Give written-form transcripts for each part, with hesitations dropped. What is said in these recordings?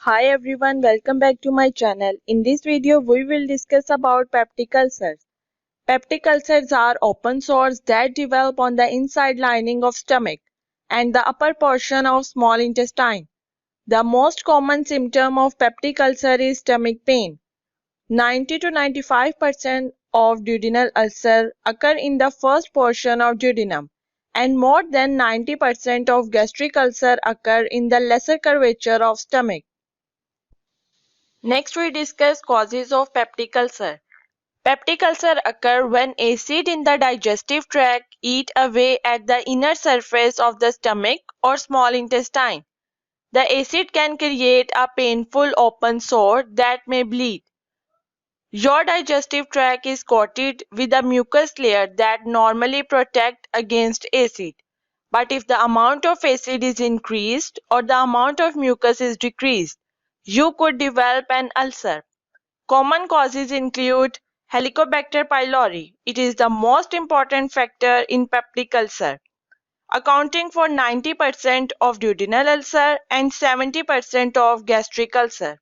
Hi everyone, welcome back to my channel. In this video, we will discuss about peptic ulcers. Peptic ulcers are open sores that develop on the inside lining of stomach and the upper portion of small intestine. The most common symptom of peptic ulcer is stomach pain. 90 to 95% of duodenal ulcer occur in the first portion of duodenum, and more than 90% of gastric ulcer occur in the lesser curvature of stomach. Next, we discuss causes of peptic ulcer. Peptic ulcer occur when acid in the digestive tract eat away at the inner surface of the stomach or small intestine. The acid can create a painful open sore that may bleed. Your digestive tract is coated with a mucus layer that normally protects against acid. But if the amount of acid is increased or the amount of mucus is decreased, you could develop an ulcer. Common causes include Helicobacter pylori. It is the most important factor in peptic ulcer, accounting for 90% of duodenal ulcer and 70% of gastric ulcer.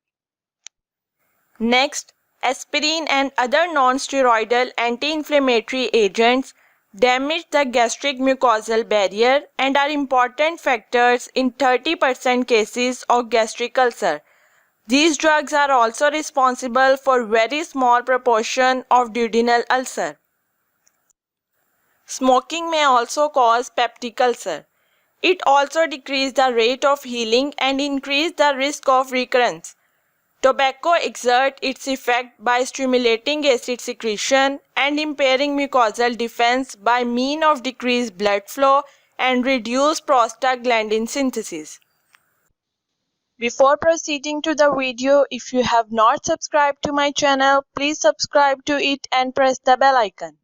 Next, aspirin and other non-steroidal anti-inflammatory agents damage the gastric mucosal barrier and are important factors in 30% cases of gastric ulcer. These drugs are also responsible for very small proportion of duodenal ulcer. Smoking may also cause peptic ulcer. It also decreases the rate of healing and increases the risk of recurrence. Tobacco exerts its effect by stimulating acid secretion and impairing mucosal defense by means of decreased blood flow and reduced prostaglandin synthesis. Before proceeding to the video, if you have not subscribed to my channel, please subscribe to it and press the bell icon.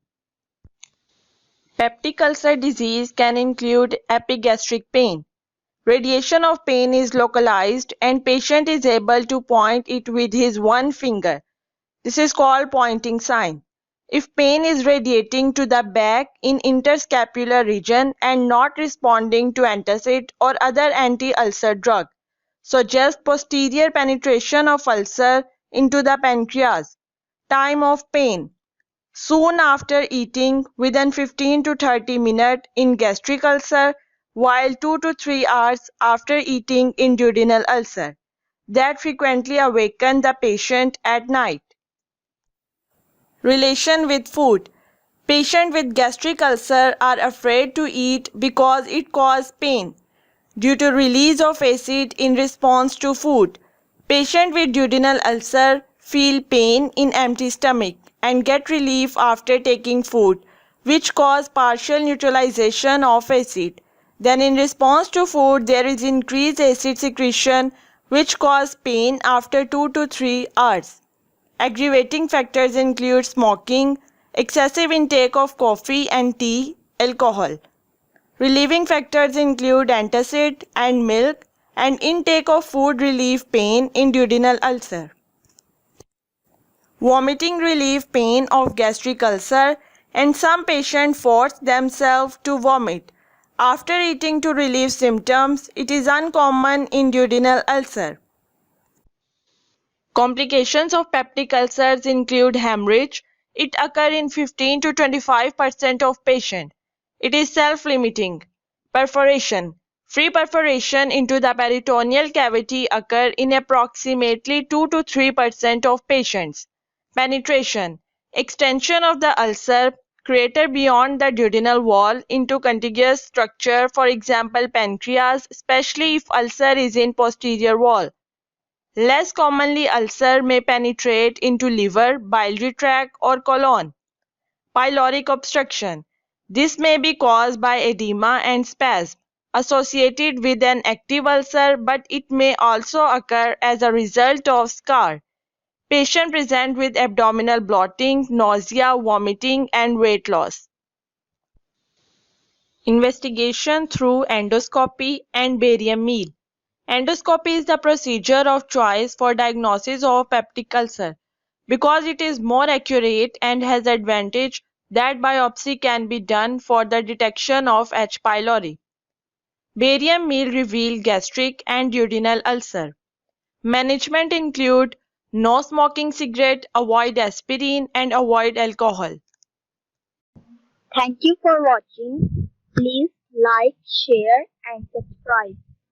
Peptic ulcer disease can include epigastric pain. Radiation of pain is localized and patient is able to point it with his one finger. This is called pointing sign. If pain is radiating to the back in interscapular region and not responding to antacid or other anti-ulcer drug, suggest posterior penetration of ulcer into the pancreas. Time of pain. Soon after eating, within 15 to 30 minutes in gastric ulcer, while 2 to 3 hours after eating in duodenal ulcer. That frequently awaken the patient at night. Relation with food. Patients with gastric ulcer are afraid to eat because it causes pain due to release of acid in response to food. Patients with duodenal ulcer feel pain in empty stomach and get relief after taking food, which cause partial neutralization of acid. Then in response to food, there is increased acid secretion which cause pain after 2 to 3 hours. Aggravating factors include smoking, excessive intake of coffee and tea, alcohol. Relieving factors include antacid and milk and intake of food relief pain in duodenal ulcer. Vomiting relief pain of gastric ulcer, and some patients force themselves to vomit after eating to relieve symptoms. It is uncommon in duodenal ulcer. Complications of peptic ulcers include hemorrhage. It occurs in 15 to 25% of patients. It is self-limiting. Perforation. Free perforation into the peritoneal cavity occur in approximately 2 to 3% of patients. Penetration. Extension of the ulcer crater beyond the duodenal wall into contiguous structure, for example pancreas, especially if ulcer is in posterior wall. Less commonly, ulcer may penetrate into liver, biliary tract, or colon. Pyloric obstruction. This may be caused by edema and spasm associated with an active ulcer, but it may also occur as a result of scar. Patient present with abdominal bloating, nausea, vomiting, and weight loss. Investigation through endoscopy and barium meal. Endoscopy is the procedure of choice for diagnosis of peptic ulcer because it is more accurate and has the advantage that biopsy can be done for the detection of H. pylori. Barium meal reveal gastric and duodenal ulcer. Management include no smoking cigarette, avoid aspirin, and avoid alcohol. Thank you for watching. Please like, share and subscribe.